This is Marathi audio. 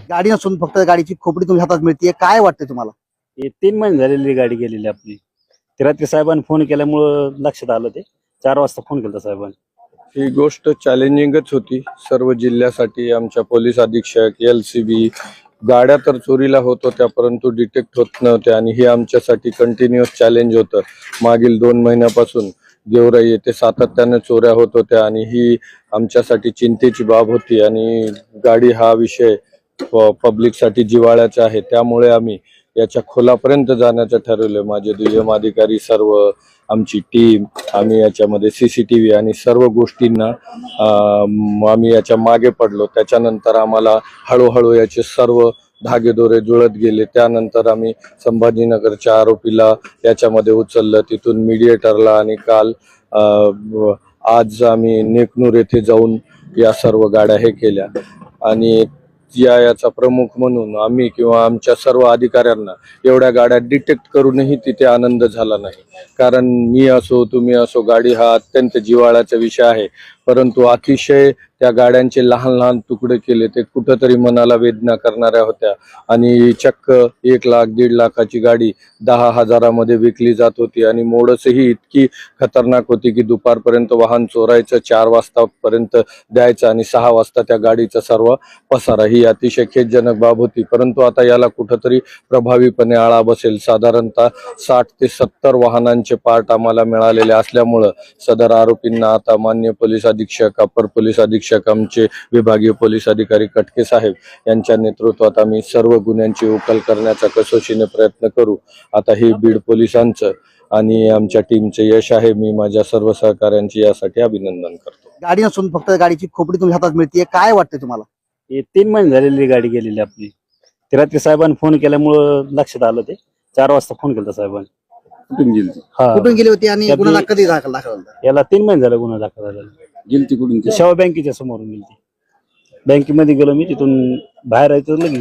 गाडी नसून फक्त गाडीची खोपडी तुमच्या हातात मिळते, काय वाटतंय तुम्हाला? हे 3 महिने झालेली गाडी गेलेली आपली. ते रात्री साहेबांनी फोन केल्यामुळं लक्षात आलं. ते 4 वाजता फोन केला साहेबांनी. ही गोष्ट चॅलेंजिंगच होती सर्व जिल्ह्यासाठी. आमच्या पोलीस अधीक्षक, LCB गाड्या तर चोरीला होत होत्या परंतु डिटेक्ट होत नव्हत्या आणि हे आमच्यासाठी कंटिन्युअस चॅलेंज होतं. मागील 2 महिन्यापासून गेवराई येथे सातत्याने चोऱ्या होत होत्या आणि ही आमच्यासाठी चिंतेची बाब होती. आणि गाडी हा विषय पब्लिकसाठी जिव्हाळ्याचा आहे, त्यामुळे आम्ही याच्या खोलापर्यंत जाण्याचं ठरवलं. माझे दुय्यम अधिकारी, सर्व आमची टीम, आम्ही याच्यामध्ये CCTV आणि सर्व गोष्टींना आम्ही याच्या मागे पडलो. त्याच्यानंतर आम्हाला हळूहळू याचे सर्व धागेदोरे जुळत गेले. त्यानंतर आम्ही संभाजीनगरच्या आरोपीला याच्यामध्ये उचललं, तिथून मीडिएटरला, आणि काल आज आम्ही नेकनूर येथे जाऊन या सर्व गाड्या हे केल्या. आणि याचा प्रमुख म्हणून आम्ही किंवा आमच्या सर्व अधिकाऱ्यांना एवढ्या गाड्या डिटेक्ट करूनही तिथे आनंद झाला नाही. कारण मी असो तुम्ही असो, गाडी हा अत्यंत जिव्हाळ्याचा विषय आहे, परंतु अतिशय त्या गाड्यांचे लहान लहान तुकडे केले ते कुठंतरी मनाला वेदना करणाऱ्या होत्या. आणि चक्क 1 लाख 1.5 लाखाची गाडी 10,000 मध्ये विकली जात होती. आणि मोडसही इतकी खतरनाक होती की दुपारपर्यंत वाहन चोरायचं, 4 वाजतापर्यंत द्यायचं आणि 6 वाजता त्या गाडीचा सर्व पसारा. ही अतिशय खेदजनक बाब होती. परंतु आता याला कुठंतरी प्रभावीपणे आळा बसेल. साधारणतः 60 ते 70 वाहनांचे पार्ट आम्हाला मिळालेले असल्यामुळं सदर आरोपींना आता मान्य पोलीस अधीक्षक, अपर पोलीस अधीक्षक, आमचे विभागीय पोलीस अधिकारी कटके साहेब यांच्या नेतृत्वात आम्ही सर्व गुन्ह्यांची उकल करण्याचा कसोशीने प्रयत्न करू. आता ही बीड पोलिसांचं आणि आमच्या टीमचे यश आहे. मी माझ्या सर्व सहकाऱ्यांचे यासाठी अभिनंदन करतो. गाडी नसून फक्त गाडीची खोपडी तुमच्या हातात मिळते, काय वाटतंय तुम्हाला? हे 3 महिने झालेली गाडी गेलेली आपली. ते रात्री साहेबांनी फोन केल्यामुळं लक्षात आलं. ते 4 वाजता फोन केला साहेबांनी. कुठून गेलती? कुठून गेली होती आणि गुन्हा कधी दाखल झाला? याला 3 महिने झाले गुन्हा दाखल झाला. गेलती कुठून? शेवा बँकेच्या समोरून गेली. बँकेमध्ये गेलो मी, तिथून बाहेर यायचं लगेच